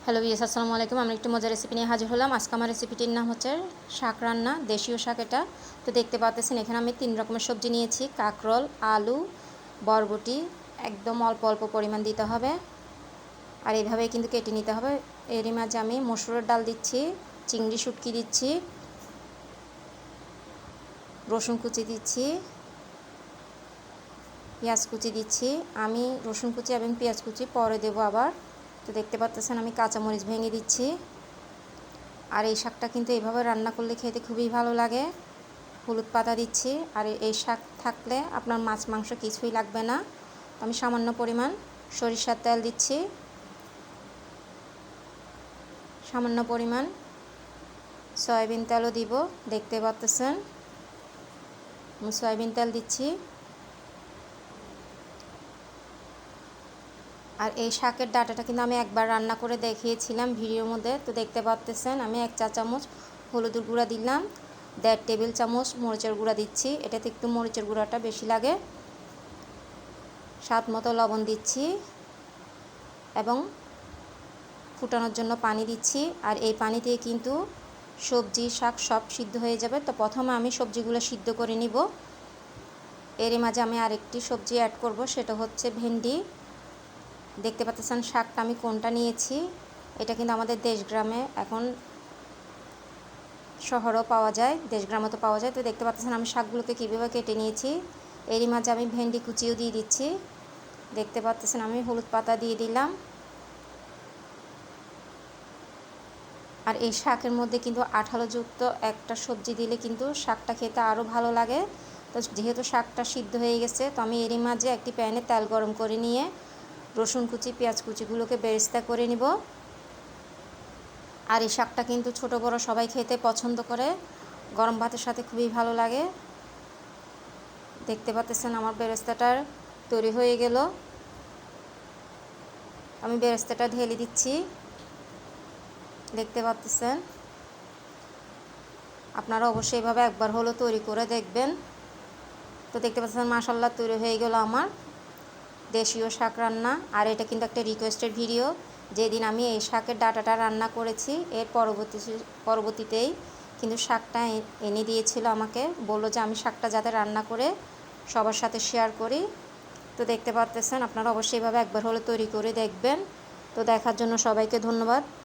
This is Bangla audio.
হ্যালো ভিউয়ার্স, আসসালামু আলাইকুম। আমরা একটু মজার রেসিপি নিয়ে হাজির হলাম। আজকে আমার রেসিপিটির নাম হচ্ছে শাক রান্না, দেশীয় শাক এটা। তো দেখতে পাচ্ছেন এখানে আমি 3 রকমের সবজি নিয়েছি, কাঁকরোল, আলু, বরবটি। একদম অল্প অল্প পরিমাণ দিতে হবে আর এইভাবেই কিন্তু কেটে নিতে হবে। এরই মাঝে আমি মসুরের ডাল দিচ্ছি, চিংড়ি শুটকি দিচ্ছি, রসুন কুচি দিচ্ছি, পেঁয়াজ কুচি দিচ্ছি। আমি রসুন কুচি এবং পেঁয়াজ কুচি পরে দেবো আবার। তো দেখতে পাচ্ছেন আমি কাঁচামরিচ ভেঙে দিচ্ছি। আর এই শাকটা কিন্তু এইভাবে রান্না করলে খেতে খুবই ভালো লাগে। হলুদ পাতা দিচ্ছি। আর এই শাক থাকলে আপনার মাছ মাংস কিছুই লাগবে না। আমি সামান্য পরিমাণ সরিষার তেল দিচ্ছি, সামান্য পরিমাণ সয়াবিন তেলও দিব। দেখতে পাচ্ছেন আমি সয়াবিন তেল দিচ্ছি। আর এই শাকের ডাঁটাটা কিন্তু আমি একবার রান্না করে দেখিয়েছিলাম ভিডিওর মধ্যে। তো দেখতে পাচ্ছেন আমি 1 চা চামচ হলুদের গুঁড়া দিলাম, 1.5 টেবিল চামচ মরিচের গুঁড়া দিচ্ছি। এটাতে একটু মরিচের গুঁড়াটা বেশি লাগে। স্বাদ মতো লবণ দিচ্ছি এবং ফুটানোর জন্য পানি দিচ্ছি। আর এই পানি দিয়ে কিন্তু সবজি শাক সব সিদ্ধ হয়ে যাবে। তো প্রথমে আমি সবজিগুলো সিদ্ধ করে নিব। এরই মাঝে আমি আরেকটি সবজি অ্যাড করব, সেটা হচ্ছে ভেন্ডি। দেখতে পাচ্ছেন শাকটা আমি কোনটা নিয়েছি। এটা কিন্তু আমাদের দেশগ্রামে, এখন শহরেও পাওয়া যায়, দেশগ্রামে তো পাওয়া যায়। তো দেখতে পাচ্ছেন আমি শাকগুলোকে কীভাবে কেটে নিয়েছি। এরই মাঝে আমি ভেন্ডি কুচিও দিয়ে দিচ্ছি। দেখতে পাচ্ছেন আমি হলুদ পাতা দিয়ে দিলাম। আর এই শাকের মধ্যে কিন্তু আঠালোযুক্ত একটা সবজি দিলে কিন্তু শাকটা খেতে আরও ভালো লাগে। তো যেহেতু শাকটা সিদ্ধ হয়ে গেছে, তো আমি এরই মাঝে একটি প্যানে তেল গরম করে নিয়ে রসুন কুচি পেঁয়াজ কুচিগুলোকে বেরেস্তা করে নিব। আর এই শাকটা কিন্তু ছোট বড় সবাই খেতে পছন্দ করে, গরম ভাতের সাথে খুবই ভালো লাগে। দেখতে পাচ্ছেন আমার বেরেস্তাটার তৈরি হয়ে গেল। আমি বেরেস্তাটা ঢেলে দিচ্ছি। দেখতে পাচ্ছেন আপনারা অবশ্যই এভাবে একবার হলো তৈরি করে দেখবেন। তো দেখতে পাচ্ছেন মাশাআল্লাহ তৈরি হয়ে গেল আমার দেশীয় শাক রান্না। আর এটা কিন্তু একটা রিকোয়েস্টেড ভিডিও। যেদিন আমি এই শাকের ডাঁটাটা রান্না করেছি, এর পরবর্তীতেই কিন্তু শাকটা এনে দিয়েছিল আমাকে, বললো যে আমি শাকটা যাতে রান্না করে সবার সাথে শেয়ার করি। তো দেখতে পাচ্ছেন আপনারা অবশ্যই এভাবে একবার হলে তৈরি করে দেখবেন। তো দেখার জন্য সবাইকে ধন্যবাদ।